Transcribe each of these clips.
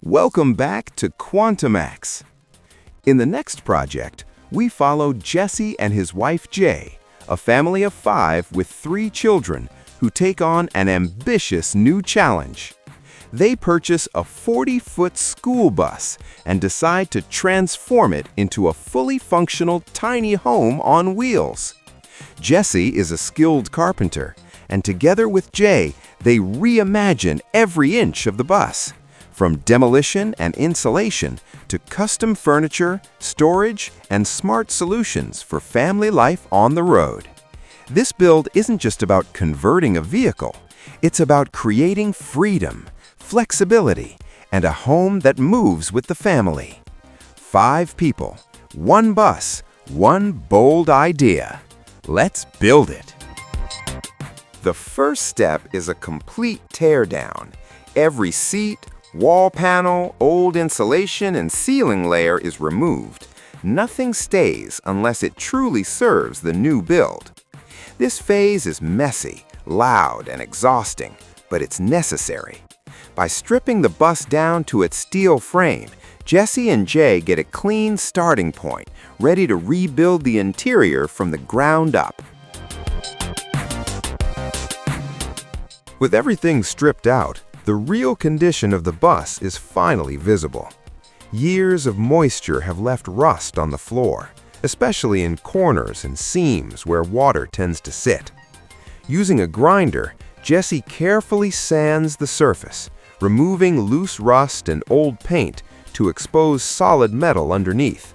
Welcome back to Quantumax. In the next project, we follow Jesse and his wife Jay, a family of 5 with 3 children who take on an ambitious new challenge. They purchase a 40-foot school bus and decide to transform it into a fully functional tiny home on wheels. Jesse is a skilled carpenter, and together with Jay, they reimagine every inch of the bus. From demolition and insulation to custom furniture, storage, and smart solutions for family life on the road. This build isn't just about converting a vehicle, it's about creating freedom, flexibility, and a home that moves with the family. 5 people, 1 bus, 1 bold idea. Let's build it. The first step is a complete teardown. Every seat, wall panel, old insulation, and ceiling layer is removed. Nothing stays unless it truly serves the new build. This phase is messy, loud, and exhausting, but it's necessary. By stripping the bus down to its steel frame, Jesse and Jay get a clean starting point, ready to rebuild the interior from the ground up. With everything stripped out, the real condition of the bus is finally visible. Years of moisture have left rust on the floor, especially in corners and seams where water tends to sit. Using a grinder, Jesse carefully sands the surface, removing loose rust and old paint to expose solid metal underneath.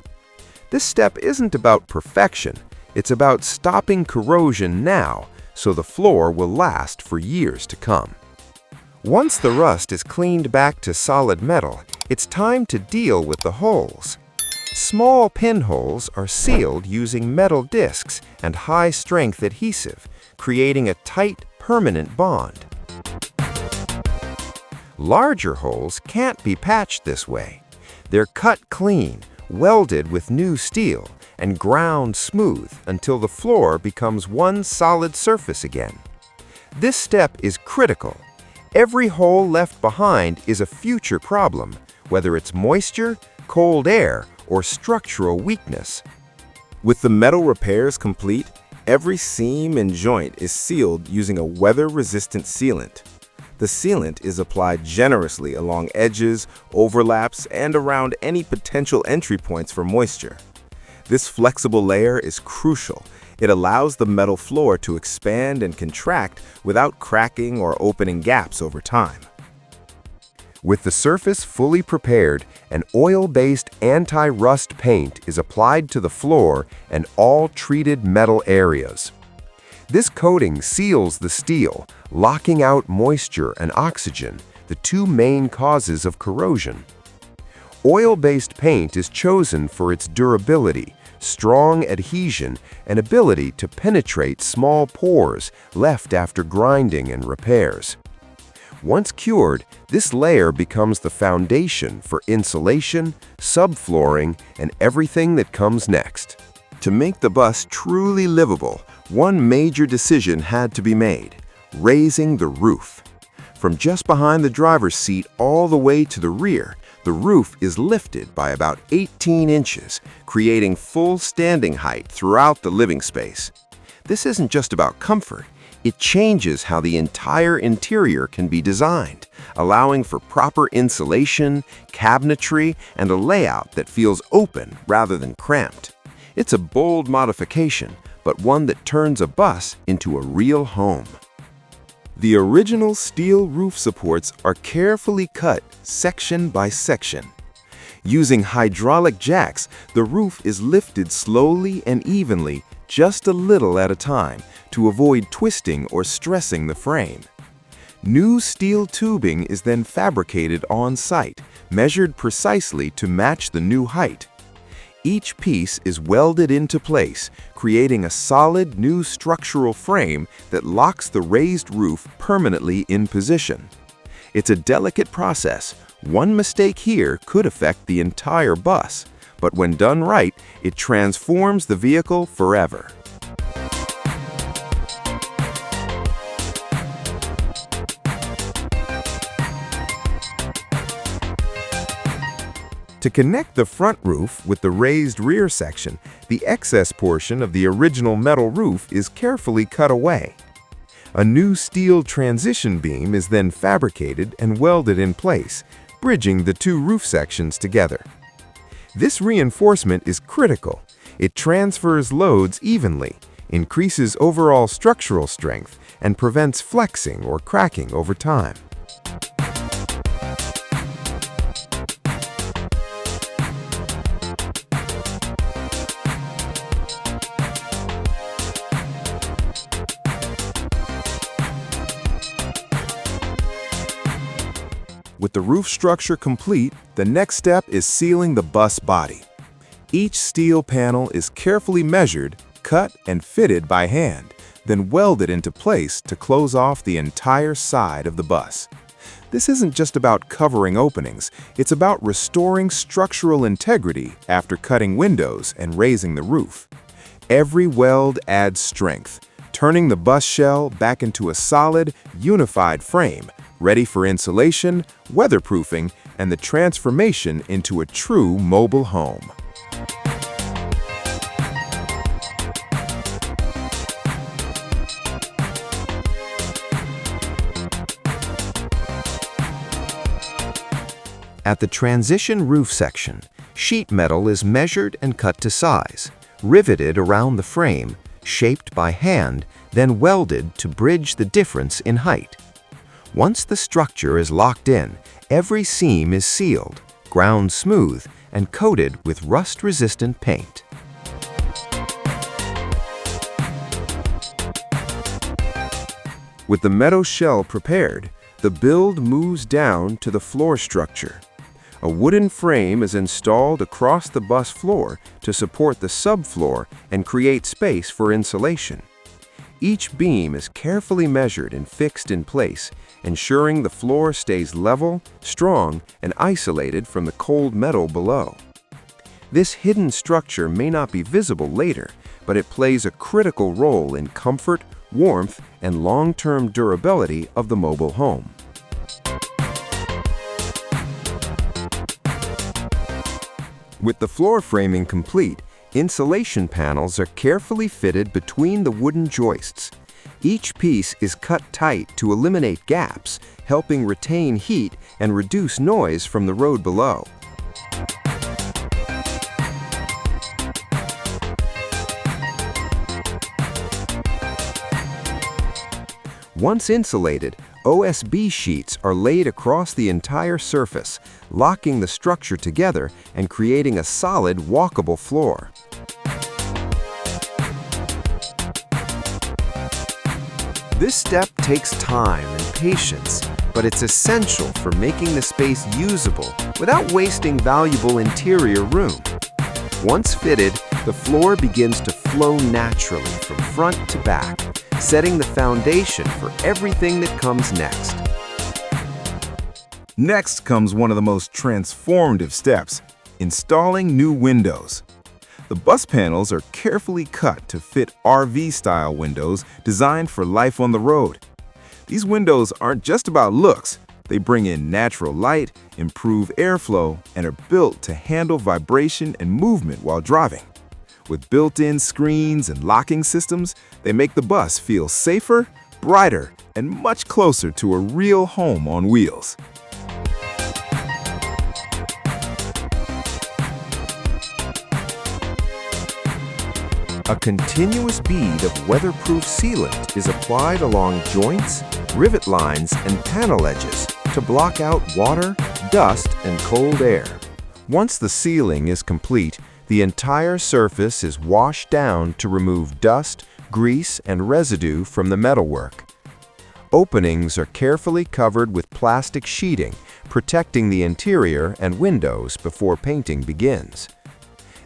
This step isn't about perfection, it's about stopping corrosion now so the floor will last for years to come. Once the rust is cleaned back to solid metal, it's time to deal with the holes. Small pinholes are sealed using metal discs and high-strength adhesive, creating a tight, permanent bond. Larger holes can't be patched this way. They're cut clean, welded with new steel, and ground smooth until the floor becomes one solid surface again. This step is critical. Every hole left behind is a future problem, whether it's moisture, cold air, or structural weakness. With the metal repairs complete, every seam and joint is sealed using a weather-resistant sealant. The sealant is applied generously along edges, overlaps, and around any potential entry points for moisture. This flexible layer is crucial. It allows the metal floor to expand and contract without cracking or opening gaps over time. With the surface fully prepared, an oil-based anti-rust paint is applied to the floor and all treated metal areas. This coating seals the steel, locking out moisture and oxygen, the 2 main causes of corrosion. Oil-based paint is chosen for its durability, strong adhesion, and ability to penetrate small pores left after grinding and repairs. Once cured, this layer becomes the foundation for insulation, subflooring, and everything that comes next. To make the bus truly livable, one major decision had to be made: raising the roof. From just behind the driver's seat all the way to the rear, the roof is lifted by about 18 inches, creating full standing height throughout the living space. This isn't just about comfort, it changes how the entire interior can be designed, allowing for proper insulation, cabinetry, and a layout that feels open rather than cramped. It's a bold modification, but one that turns a bus into a real home. The original steel roof supports are carefully cut section by section. Using hydraulic jacks, the roof is lifted slowly and evenly, just a little at a time, to avoid twisting or stressing the frame. New steel tubing is then fabricated on site, measured precisely to match the new height. Each piece is welded into place, creating a solid new structural frame that locks the raised roof permanently in position. It's a delicate process. One mistake here could affect the entire bus, but when done right, it transforms the vehicle forever. To connect the front roof with the raised rear section, the excess portion of the original metal roof is carefully cut away. A new steel transition beam is then fabricated and welded in place, bridging the two roof sections together. This reinforcement is critical. It transfers loads evenly, increases overall structural strength, and prevents flexing or cracking over time. With the roof structure complete, the next step is sealing the bus body. Each steel panel is carefully measured, cut, and fitted by hand, then welded into place to close off the entire side of the bus. This isn't just about covering openings, it's about restoring structural integrity after cutting windows and raising the roof. Every weld adds strength, turning the bus shell back into a solid, unified frame, ready for insulation, weatherproofing, and the transformation into a true mobile home. At the transition roof section, sheet metal is measured and cut to size, riveted around the frame, shaped by hand, then welded to bridge the difference in height. Once the structure is locked in, every seam is sealed, ground smooth, and coated with rust-resistant paint. With the metal shell prepared, the build moves down to the floor structure. A wooden frame is installed across the bus floor to support the subfloor and create space for insulation. Each beam is carefully measured and fixed in place, ensuring the floor stays level, strong, and isolated from the cold metal below. This hidden structure may not be visible later, but it plays a critical role in comfort, warmth, and long-term durability of the mobile home. With the floor framing complete, insulation panels are carefully fitted between the wooden joists. Each piece is cut tight to eliminate gaps, helping retain heat and reduce noise from the road below. Once insulated, OSB sheets are laid across the entire surface, locking the structure together and creating a solid, walkable floor. This step takes time and patience, but it's essential for making the space usable without wasting valuable interior room. Once fitted, the floor begins to flow naturally from front to back, setting the foundation for everything that comes next. Next comes one of the most transformative steps, installing new windows. The bus panels are carefully cut to fit RV-style windows designed for life on the road. These windows aren't just about looks. They bring in natural light, improve airflow, and are built to handle vibration and movement while driving. With built-in screens and locking systems, they make the bus feel safer, brighter, and much closer to a real home on wheels. A continuous bead of weatherproof sealant is applied along joints, rivet lines, and panel edges to block out water, dust, and cold air. Once the sealing is complete, the entire surface is washed down to remove dust, grease, and residue from the metalwork. Openings are carefully covered with plastic sheeting, protecting the interior and windows before painting begins.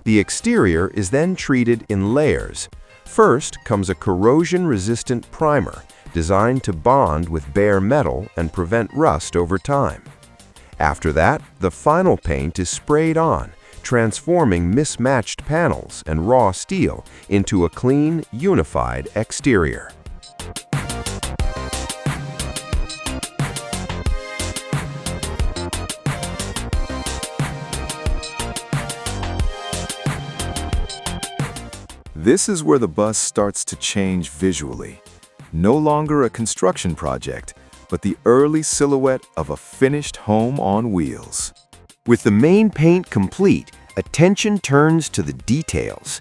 The exterior is then treated in layers. First comes a corrosion-resistant primer designed to bond with bare metal and prevent rust over time. After that, the final paint is sprayed on, transforming mismatched panels and raw steel into a clean, unified exterior. This is where the bus starts to change visually. No longer a construction project, but the early silhouette of a finished home on wheels. With the main paint complete, attention turns to the details.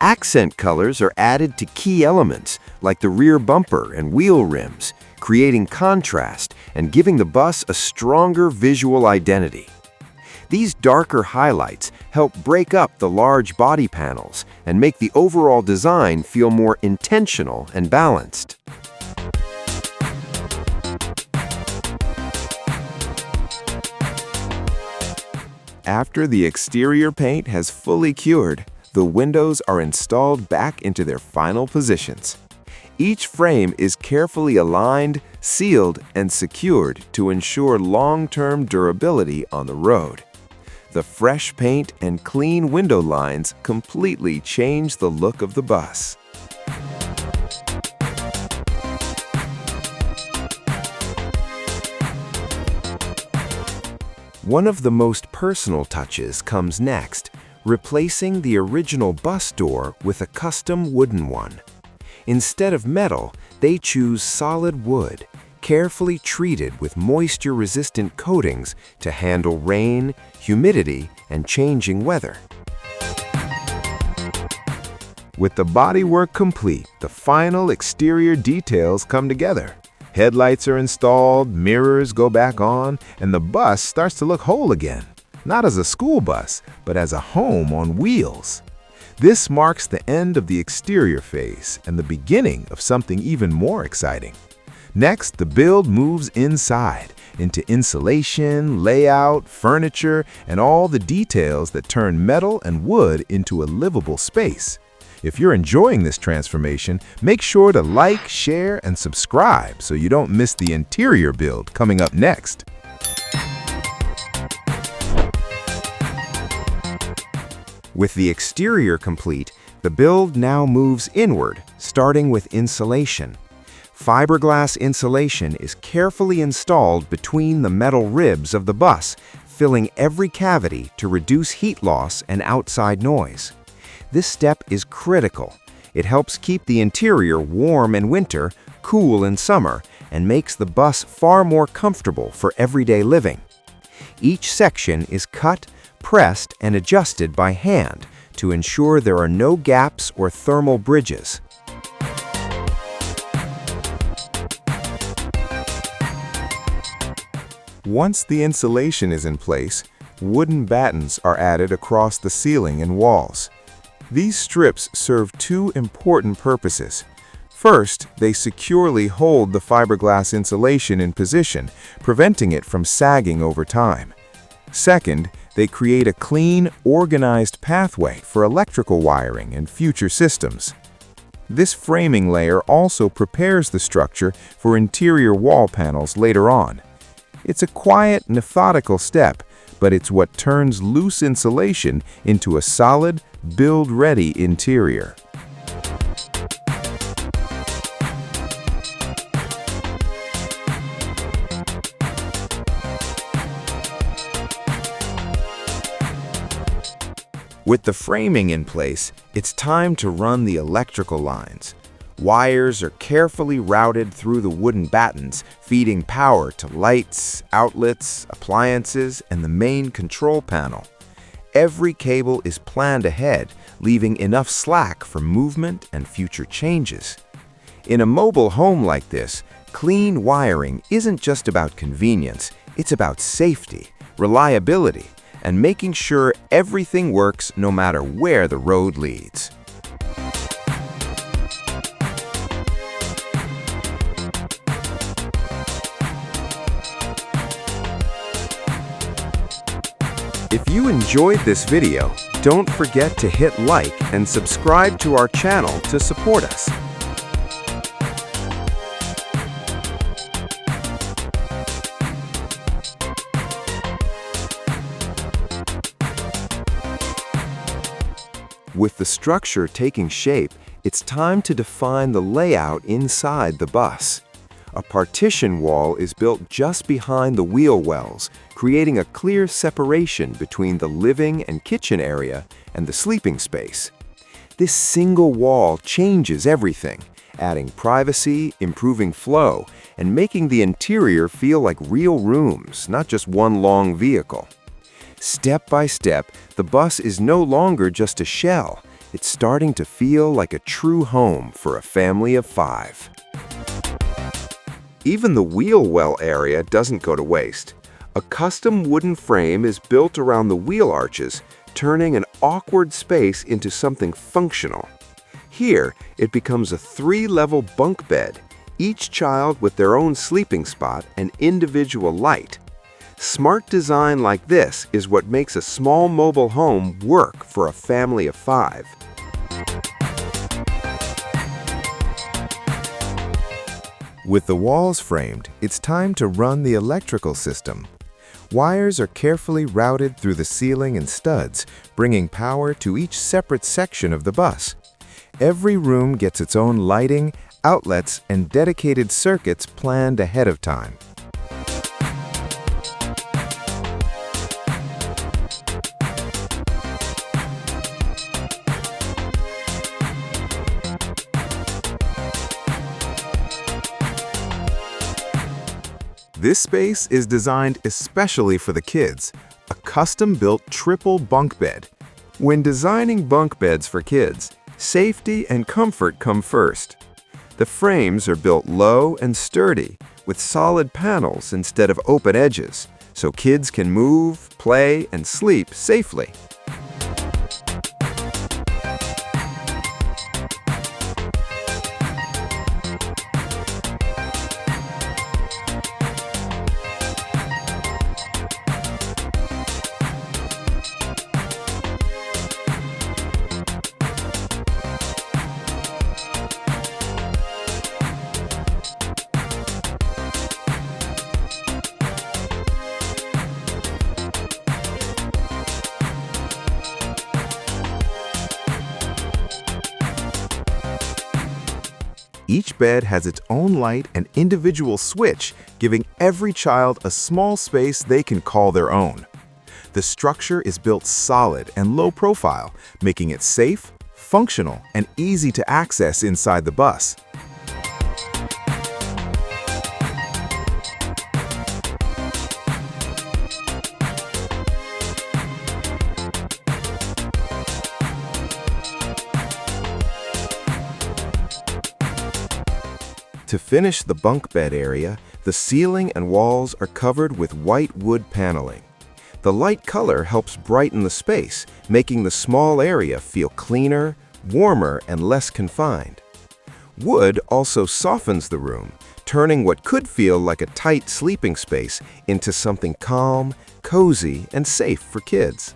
Accent colors are added to key elements like the rear bumper and wheel rims, creating contrast and giving the bus a stronger visual identity. These darker highlights help break up the large body panels and make the overall design feel more intentional and balanced. After the exterior paint has fully cured, the windows are installed back into their final positions. Each frame is carefully aligned, sealed, and secured to ensure long-term durability on the road. The fresh paint and clean window lines completely change the look of the bus. One of the most personal touches comes next, replacing the original bus door with a custom wooden one. Instead of metal, they choose solid wood, carefully treated with moisture-resistant coatings to handle rain, humidity, and changing weather. With the bodywork complete, the final exterior details come together. Headlights are installed, mirrors go back on, and the bus starts to look whole again. Not as a school bus, but as a home on wheels. This marks the end of the exterior phase and the beginning of something even more exciting. Next, the build moves inside, into insulation, layout, furniture, and all the details that turn metal and wood into a livable space. If you're enjoying this transformation, make sure to like, share, and subscribe so you don't miss the interior build coming up next. With the exterior complete, the build now moves inward, starting with insulation. Fiberglass insulation is carefully installed between the metal ribs of the bus, filling every cavity to reduce heat loss and outside noise. This step is critical. It helps keep the interior warm in winter, cool in summer, and makes the bus far more comfortable for everyday living. Each section is cut, pressed, and adjusted by hand to ensure there are no gaps or thermal bridges. Once the insulation is in place, wooden battens are added across the ceiling and walls. These strips serve two important purposes. First, they securely hold the fiberglass insulation in position, preventing it from sagging over time. Second, they create a clean, organized pathway for electrical wiring and future systems. This framing layer also prepares the structure for interior wall panels later on. It's a quiet, methodical step, but it's what turns loose insulation into a solid, build-ready interior. With the framing in place, it's time to run the electrical lines. Wires are carefully routed through the wooden battens, feeding power to lights, outlets, appliances, and the main control panel. Every cable is planned ahead, leaving enough slack for movement and future changes. In a mobile home like this, clean wiring isn't just about convenience, it's about safety, reliability, and making sure everything works no matter where the road leads. If you enjoyed this video, don't forget to hit like and subscribe to our channel to support us. With the structure taking shape, it's time to define the layout inside the bus. A partition wall is built just behind the wheel wells, creating a clear separation between the living and kitchen area and the sleeping space. This single wall changes everything, adding privacy, improving flow, and making the interior feel like real rooms, not just one long vehicle. Step by step, the bus is no longer just a shell. It's starting to feel like a true home for a family of 5. Even the wheel well area doesn't go to waste. A custom wooden frame is built around the wheel arches, turning an awkward space into something functional. Here, it becomes a 3-level bunk bed, each child with their own sleeping spot and individual light. Smart design like this is what makes a small mobile home work for a family of 5. With the walls framed, it's time to run the electrical system. Wires are carefully routed through the ceiling and studs, bringing power to each separate section of the bus. Every room gets its own lighting, outlets, and dedicated circuits planned ahead of time. This space is designed especially for the kids, a custom-built triple bunk bed. When designing bunk beds for kids, safety and comfort come first. The frames are built low and sturdy, with solid panels instead of open edges, so kids can move, play, and sleep safely. Each bed has its own light and individual switch, giving every child a small space they can call their own. The structure is built solid and low profile, making it safe, functional, and easy to access inside the bus. To finish the bunk bed area, the ceiling and walls are covered with white wood paneling. The light color helps brighten the space, making the small area feel cleaner, warmer, and less confined. Wood also softens the room, turning what could feel like a tight sleeping space into something calm, cozy, and safe for kids.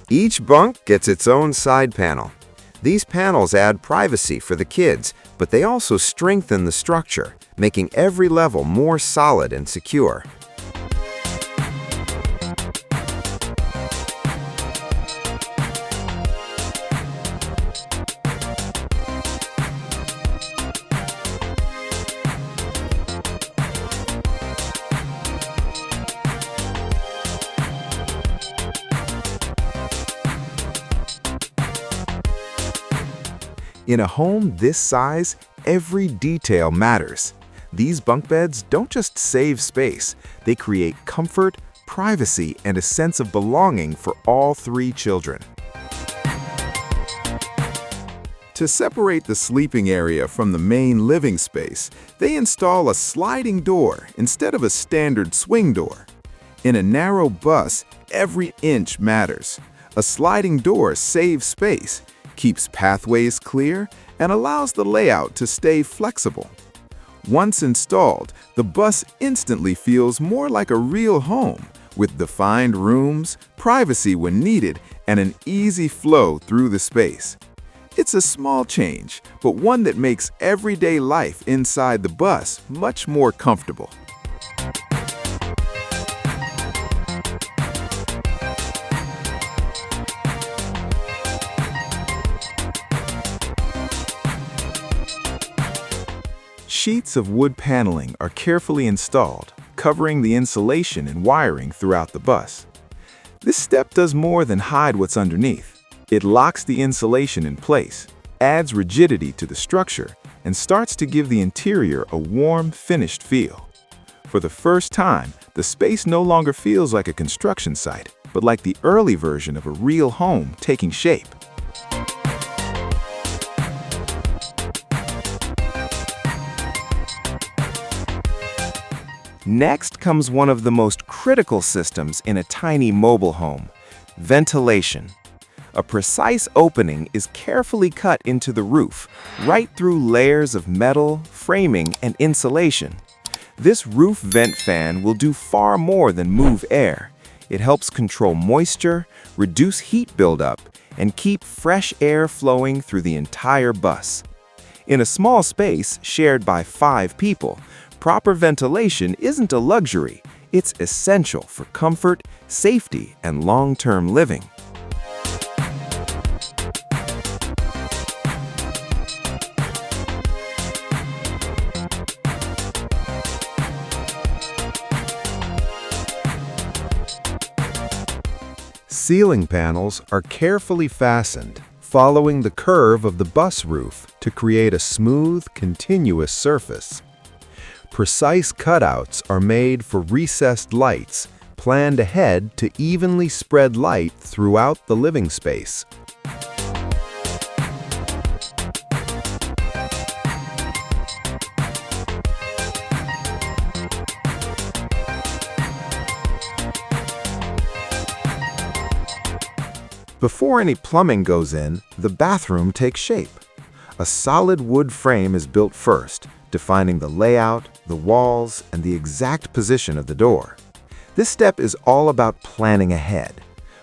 Each bunk gets its own side panel. These panels add privacy for the kids, but they also strengthen the structure, making every level more solid and secure. In a home this size, every detail matters. These bunk beds don't just save space, they create comfort, privacy, and a sense of belonging for all 3 children. To separate the sleeping area from the main living space, they install a sliding door instead of a standard swing door. In a narrow bus, every inch matters. A sliding door saves space, keeps pathways clear, and allows the layout to stay flexible. Once installed, the bus instantly feels more like a real home, with defined rooms, privacy when needed, and an easy flow through the space. It's a small change, but one that makes everyday life inside the bus much more comfortable. Sheets of wood paneling are carefully installed, covering the insulation and wiring throughout the bus. This step does more than hide what's underneath. It locks the insulation in place, adds rigidity to the structure, and starts to give the interior a warm, finished feel. For the first time, the space no longer feels like a construction site, but like the early version of a real home taking shape. Next comes one of the most critical systems in a tiny mobile home: ventilation. A precise opening is carefully cut into the roof, right through layers of metal, framing, and insulation. This roof vent fan will do far more than move air. It helps control moisture, reduce heat buildup, and keep fresh air flowing through the entire bus. In a small space shared by 5 people, proper ventilation isn't a luxury. It's essential for comfort, safety, and long-term living. Ceiling panels are carefully fastened, following the curve of the bus roof to create a smooth, continuous surface. Precise cutouts are made for recessed lights, planned ahead to evenly spread light throughout the living space. Before any plumbing goes in, the bathroom takes shape. A solid wood frame is built first, defining the layout, the walls, and the exact position of the door. This step is all about planning ahead.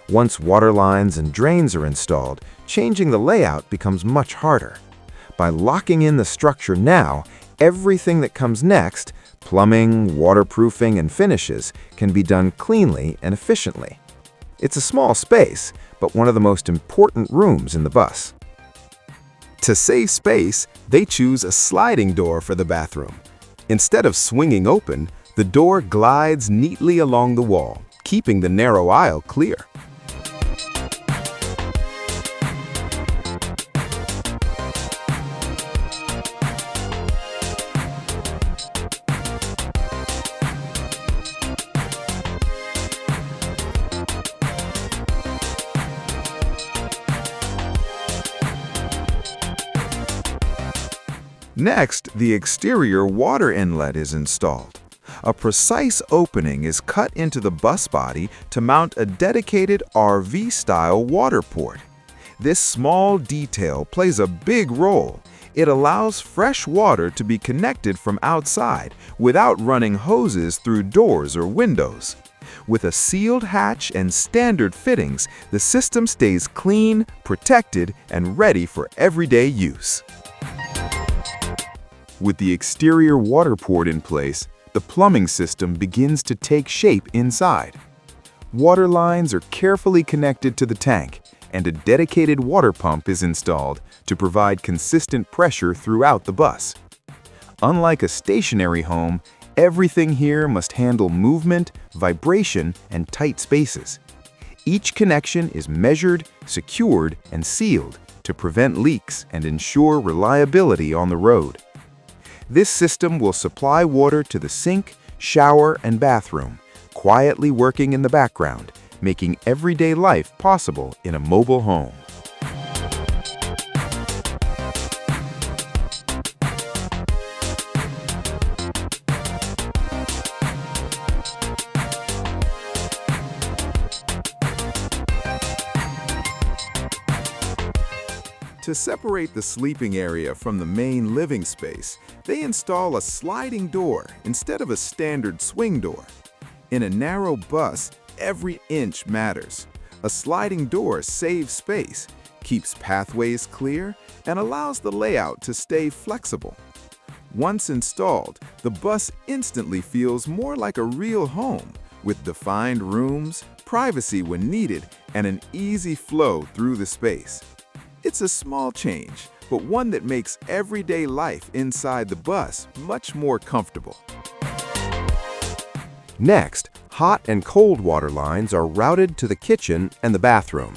Once water lines and drains are installed, changing the layout becomes much harder. By locking in the structure now, everything that comes next, plumbing, waterproofing, and finishes, can be done cleanly and efficiently. It's a small space, but one of the most important rooms in the bus. To save space, they choose a sliding door for the bathroom. Instead of swinging open, the door glides neatly along the wall, keeping the narrow aisle clear. Next, the exterior water inlet is installed. A precise opening is cut into the bus body to mount a dedicated RV-style water port. This small detail plays a big role. It allows fresh water to be connected from outside without running hoses through doors or windows. With a sealed hatch and standard fittings, the system stays clean, protected, and ready for everyday use. With the exterior water port in place, the plumbing system begins to take shape inside. Water lines are carefully connected to the tank, and a dedicated water pump is installed to provide consistent pressure throughout the bus. Unlike a stationary home, everything here must handle movement, vibration, and tight spaces. Each connection is measured, secured, and sealed to prevent leaks and ensure reliability on the road. This system will supply water to the sink, shower, and bathroom, quietly working in the background, making everyday life possible in a mobile home. To separate the sleeping area from the main living space, they install a sliding door instead of a standard swing door. In a narrow bus, every inch matters. A sliding door saves space, keeps pathways clear, and allows the layout to stay flexible. Once installed, the bus instantly feels more like a real home, with defined rooms, privacy when needed, and an easy flow through the space. It's a small change, but one that makes everyday life inside the bus much more comfortable. Next, hot and cold water lines are routed to the kitchen and the bathroom.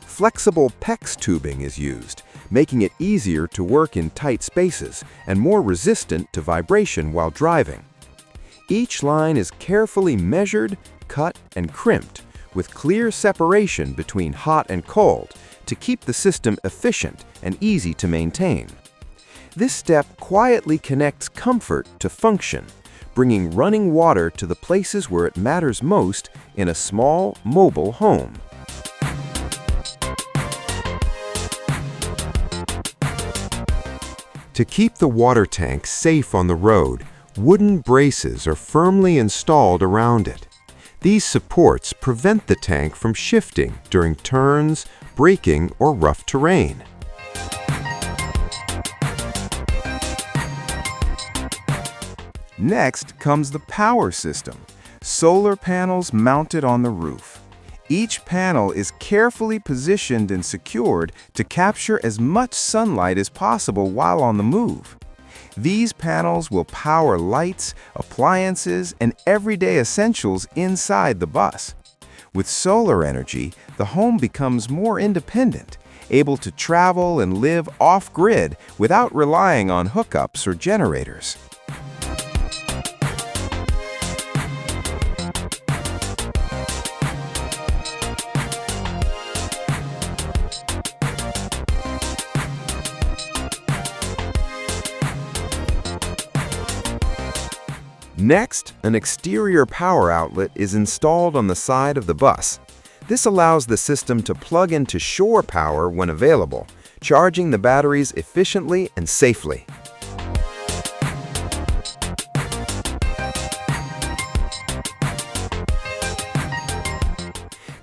Flexible PEX tubing is used, making it easier to work in tight spaces and more resistant to vibration while driving. Each line is carefully measured, cut, and crimped, with clear separation between hot and cold to keep the system efficient and easy to maintain. This step quietly connects comfort to function, bringing running water to the places where it matters most in a small, mobile home. To keep the water tank safe on the road, wooden braces are firmly installed around it. These supports prevent the tank from shifting during turns, braking, or rough terrain. Next comes the power system, solar panels mounted on the roof. Each panel is carefully positioned and secured to capture as much sunlight as possible while on the move. These panels will power lights, appliances, and everyday essentials inside the bus. With solar energy, the home becomes more independent, able to travel and live off-grid without relying on hookups or generators. Next, an exterior power outlet is installed on the side of the bus. This allows the system to plug into shore power when available, charging the batteries efficiently and safely.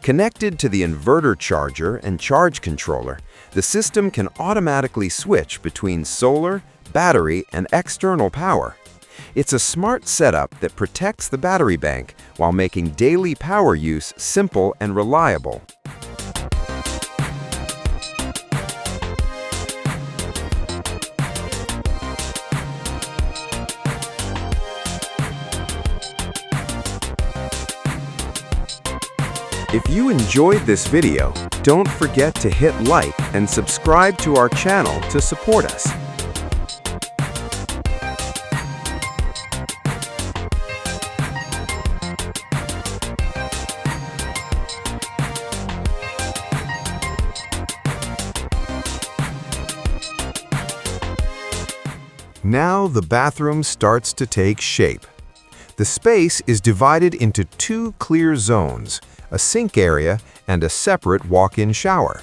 Connected to the inverter charger and charge controller, the system can automatically switch between solar, battery, and external power. It's a smart setup that protects the battery bank while making daily power use simple and reliable. If you enjoyed this video, don't forget to hit like and subscribe to our channel to support us. Now the bathroom starts to take shape. The space is divided into two clear zones, a sink area and a separate walk-in shower.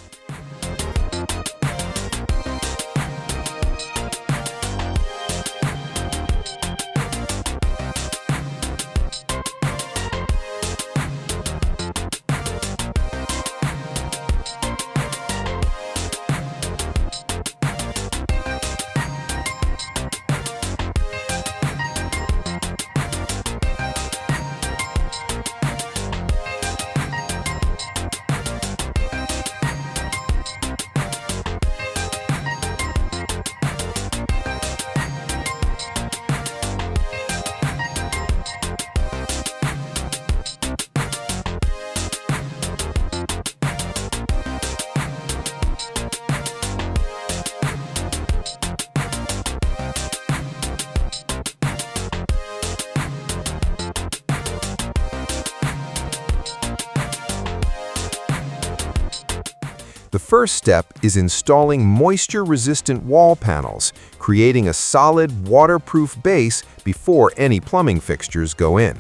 The first step is installing moisture-resistant wall panels, creating a solid, waterproof base before any plumbing fixtures go in.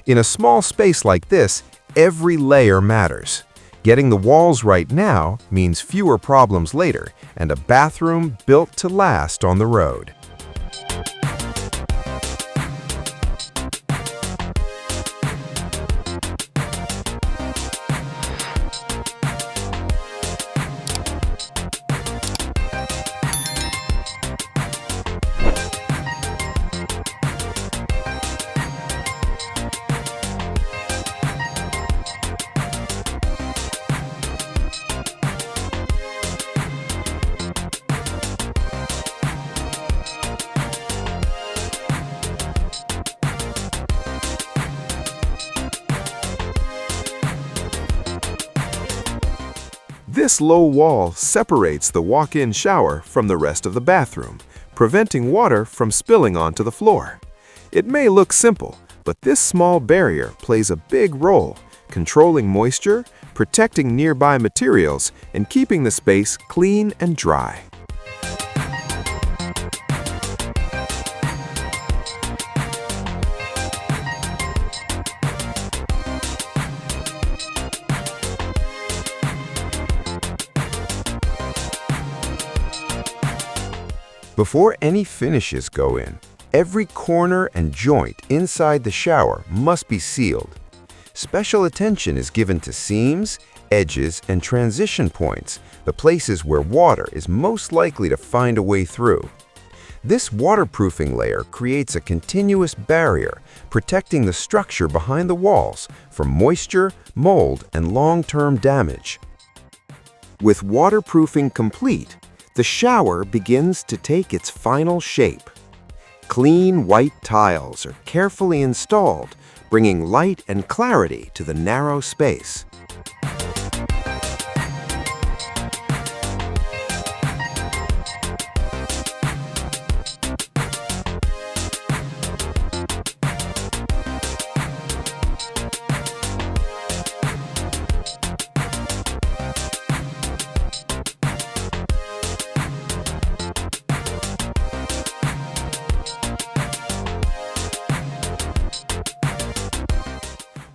In a small space like this, every layer matters. Getting the walls right now means fewer problems later and a bathroom built to last on the road. This low wall separates the walk-in shower from the rest of the bathroom, preventing water from spilling onto the floor. It may look simple, but this small barrier plays a big role, controlling moisture, protecting nearby materials, and keeping the space clean and dry. Before any finishes go in, every corner and joint inside the shower must be sealed. Special attention is given to seams, edges, and transition points, the places where water is most likely to find a way through. This waterproofing layer creates a continuous barrier, protecting the structure behind the walls from moisture, mold, and long-term damage. With waterproofing complete, the shower begins to take its final shape. Clean white tiles are carefully installed, bringing light and clarity to the narrow space.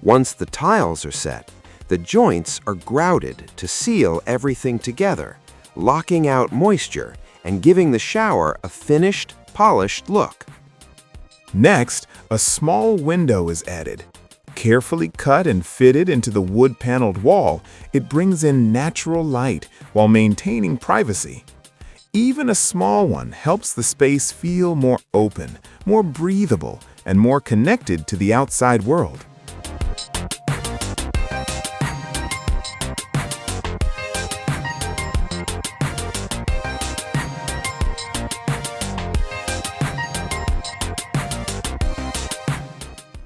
Once the tiles are set, the joints are grouted to seal everything together, locking out moisture and giving the shower a finished, polished look. Next, a small window is added. Carefully cut and fitted into the wood-paneled wall, it brings in natural light while maintaining privacy. Even a small one helps the space feel more open, more breathable, and more connected to the outside world.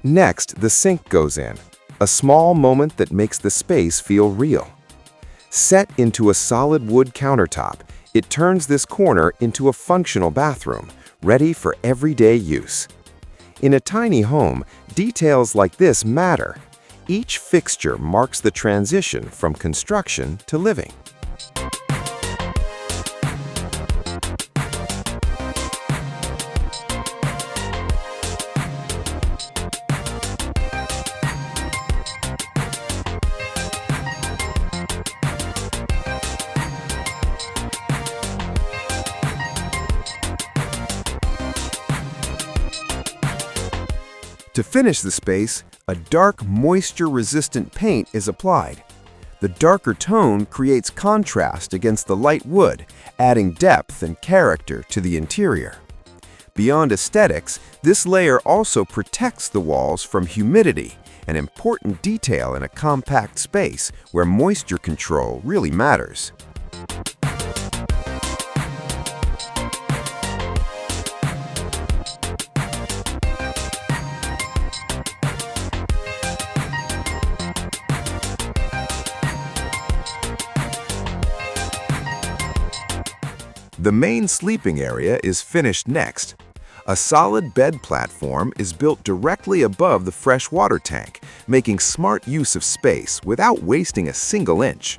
Next, the sink goes in, a small moment that makes the space feel real. Set into a solid wood countertop, it turns this corner into a functional bathroom, ready for everyday use. In a tiny home, details like this matter. Each fixture marks the transition from construction to living. To finish the space, a dark, moisture-resistant paint is applied. The darker tone creates contrast against the light wood, adding depth and character to the interior. Beyond aesthetics, this layer also protects the walls from humidity, an important detail in a compact space where moisture control really matters. The main sleeping area is finished next. A solid bed platform is built directly above the fresh water tank, making smart use of space without wasting a single inch.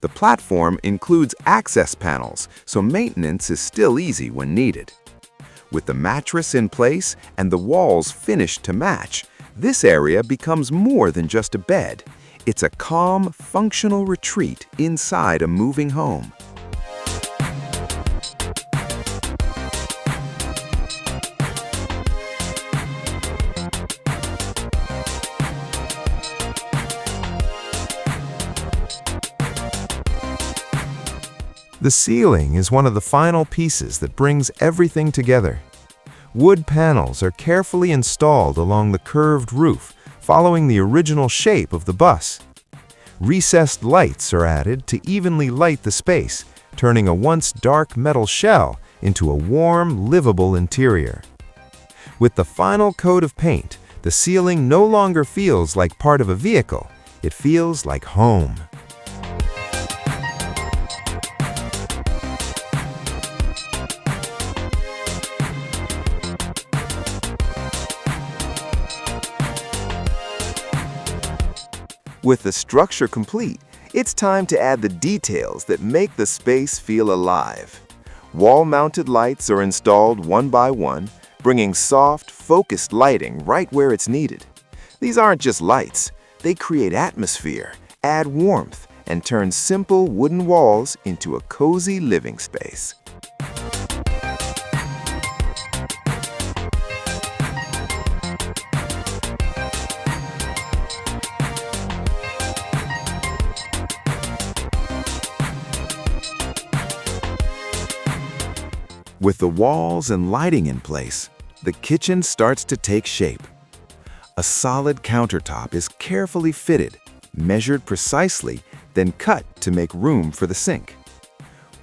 The platform includes access panels, so maintenance is still easy when needed. With the mattress in place and the walls finished to match, this area becomes more than just a bed. It's a calm, functional retreat inside a moving home. The ceiling is one of the final pieces that brings everything together. Wood panels are carefully installed along the curved roof, following the original shape of the bus. Recessed lights are added to evenly light the space, turning a once dark metal shell into a warm, livable interior. With the final coat of paint, the ceiling no longer feels like part of a vehicle. It feels like home. With the structure complete, it's time to add the details that make the space feel alive. Wall-mounted lights are installed one by one, bringing soft, focused lighting right where it's needed. These aren't just lights, they create atmosphere, add warmth, and turn simple wooden walls into a cozy living space. With the walls and lighting in place, the kitchen starts to take shape. A solid countertop is carefully fitted, measured precisely, then cut to make room for the sink.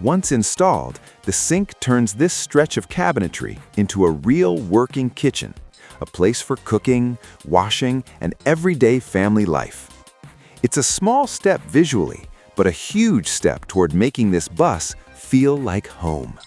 Once installed, the sink turns this stretch of cabinetry into a real working kitchen, a place for cooking, washing, and everyday family life. It's a small step visually, but a huge step toward making this bus feel like home.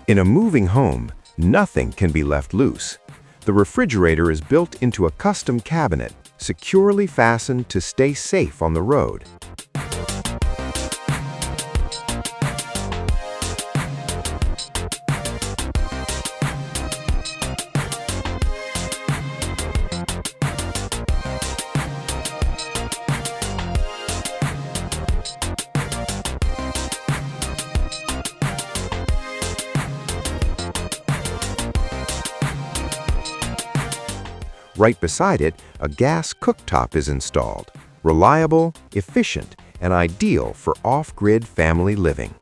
In a moving home, nothing can be left loose. The refrigerator is built into a custom cabinet, securely fastened to stay safe on the road. Right beside it, a gas cooktop is installed, reliable, efficient, and ideal for off-grid family living.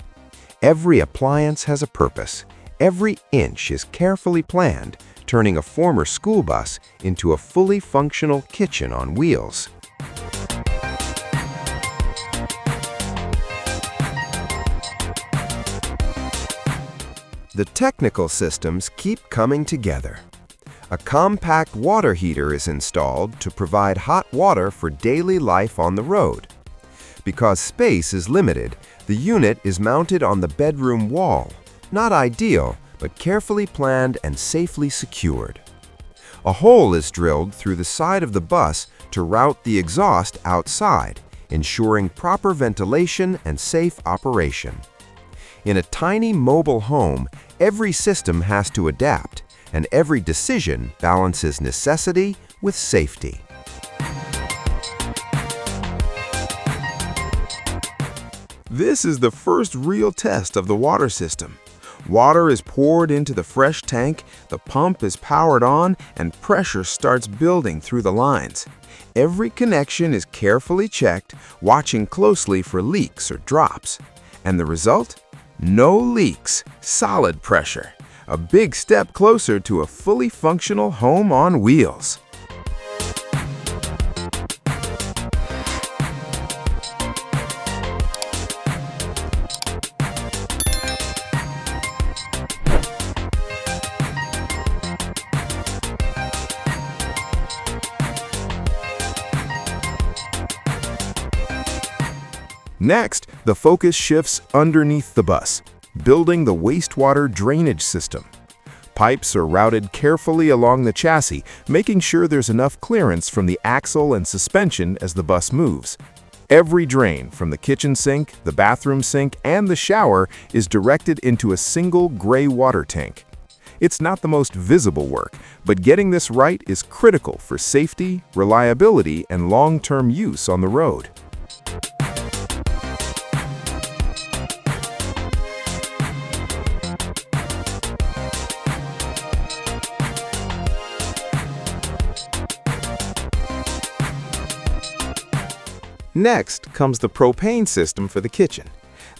Every appliance has a purpose. Every inch is carefully planned, turning a former school bus into a fully functional kitchen on wheels. The technical systems keep coming together. A compact water heater is installed to provide hot water for daily life on the road. Because space is limited, the unit is mounted on the bedroom wall. Not ideal, but carefully planned and safely secured. A hole is drilled through the side of the bus to route the exhaust outside, ensuring proper ventilation and safe operation. In a tiny mobile home, every system has to adapt, and every decision balances necessity with safety. This is the first real test of the water system. Water is poured into the fresh tank, the pump is powered on, and pressure starts building through the lines. Every connection is carefully checked, watching closely for leaks or drops. And the result? No leaks, solid pressure. A big step closer to a fully functional home on wheels. Next, the focus shifts underneath the bus, building the wastewater drainage system. Pipes are routed carefully along the chassis, making sure there's enough clearance from the axle and suspension as the bus moves. Every drain, from the kitchen sink, the bathroom sink, and the shower, is directed into a single gray water tank. It's not the most visible work, but getting this right is critical for safety, reliability, and long-term use on the road. Next comes the propane system for the kitchen.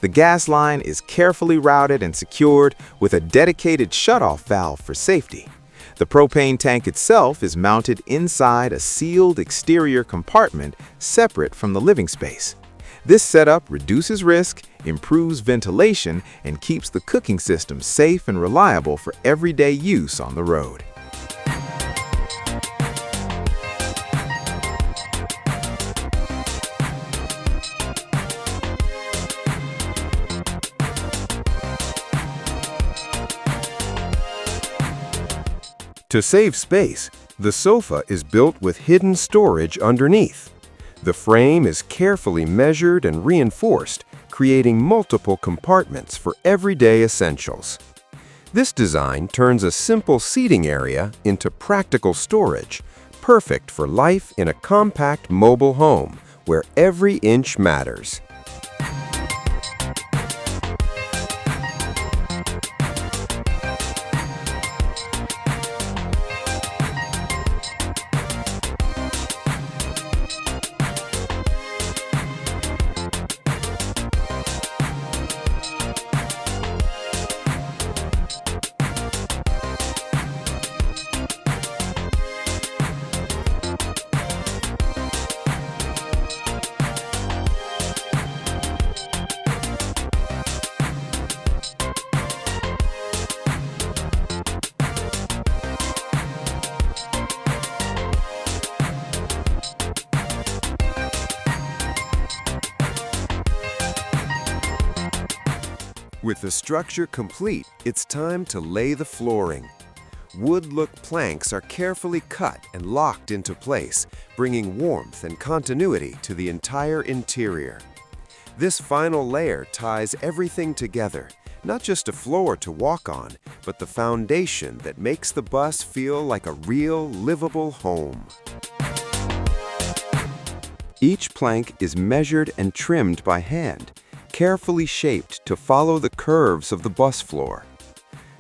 The gas line is carefully routed and secured with a dedicated shutoff valve for safety. The propane tank itself is mounted inside a sealed exterior compartment separate from the living space. This setup reduces risk, improves ventilation, and keeps the cooking system safe and reliable for everyday use on the road. To save space, the sofa is built with hidden storage underneath. The frame is carefully measured and reinforced, creating multiple compartments for everyday essentials. This design turns a simple seating area into practical storage, perfect for life in a compact mobile home where every inch matters. With the structure complete, it's time to lay the flooring. Wood-look planks are carefully cut and locked into place, bringing warmth and continuity to the entire interior. This final layer ties everything together, not just a floor to walk on, but the foundation that makes the bus feel like a real, livable home. Each plank is measured and trimmed by hand, carefully shaped to follow the curves of the bus floor.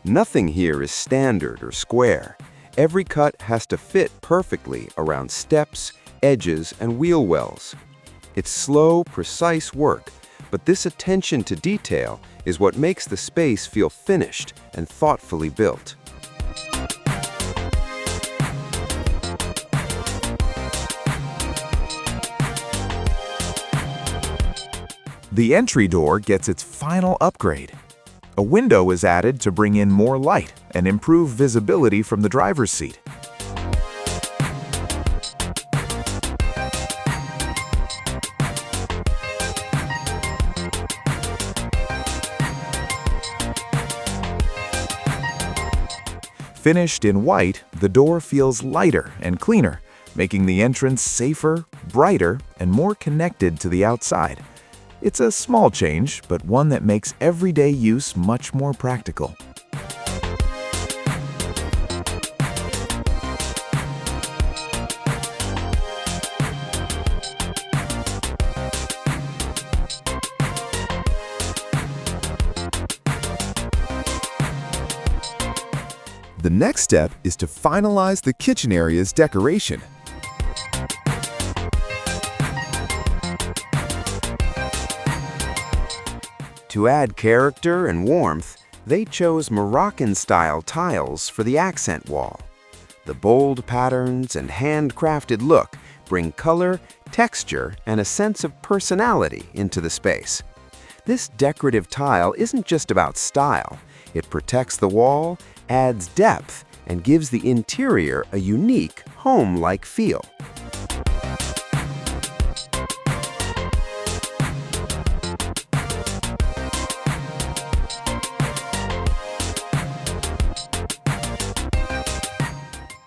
Nothing here is standard or square. Every cut has to fit perfectly around steps, edges, and wheel wells. It's slow, precise work, but this attention to detail is what makes the space feel finished and thoughtfully built. The entry door gets its final upgrade. A window is added to bring in more light and improve visibility from the driver's seat. Finished in white, the door feels lighter and cleaner, making the entrance safer, brighter, and more connected to the outside. It's a small change, but one that makes everyday use much more practical. The next step is to finalize the kitchen area's decoration. To add character and warmth, they chose Moroccan-style tiles for the accent wall. The bold patterns and handcrafted look bring color, texture, and a sense of personality into the space. This decorative tile isn't just about style. It protects the wall, adds depth, and gives the interior a unique, home-like feel.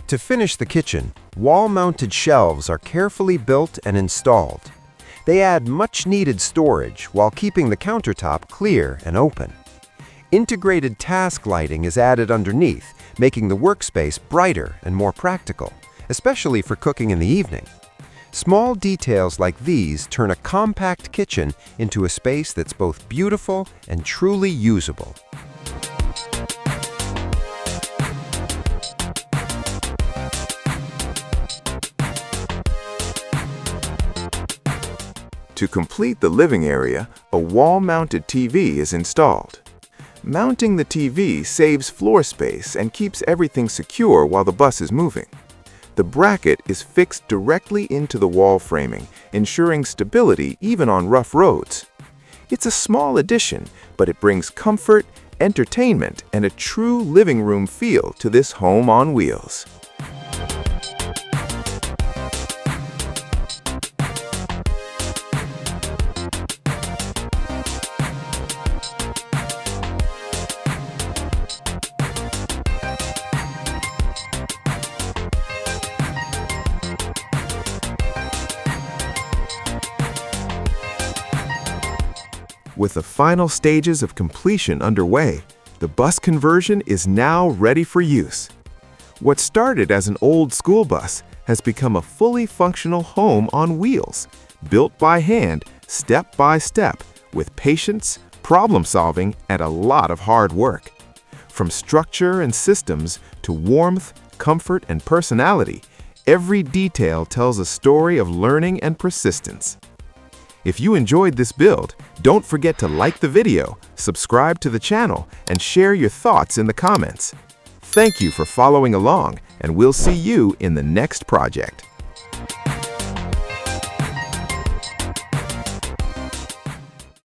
To finish the kitchen, wall-mounted shelves are carefully built and installed. They add much-needed storage while keeping the countertop clear and open. Integrated task lighting is added underneath, making the workspace brighter and more practical, especially for cooking in the evening. Small details like these turn a compact kitchen into a space that's both beautiful and truly usable. To complete the living area, a wall-mounted TV is installed. Mounting the TV saves floor space and keeps everything secure while the bus is moving. The bracket is fixed directly into the wall framing, ensuring stability even on rough roads. It's a small addition, but it brings comfort, entertainment, and a true living room feel to this home on wheels. With the final stages of completion underway, the bus conversion is now ready for use. What started as an old school bus has become a fully functional home on wheels, built by hand, step by step, with patience, problem solving, and a lot of hard work. From structure and systems to warmth, comfort, and personality, every detail tells a story of learning and persistence. If you enjoyed this build, don't forget to like the video, subscribe to the channel, and share your thoughts in the comments. Thank you for following along, and we'll see you in the next project.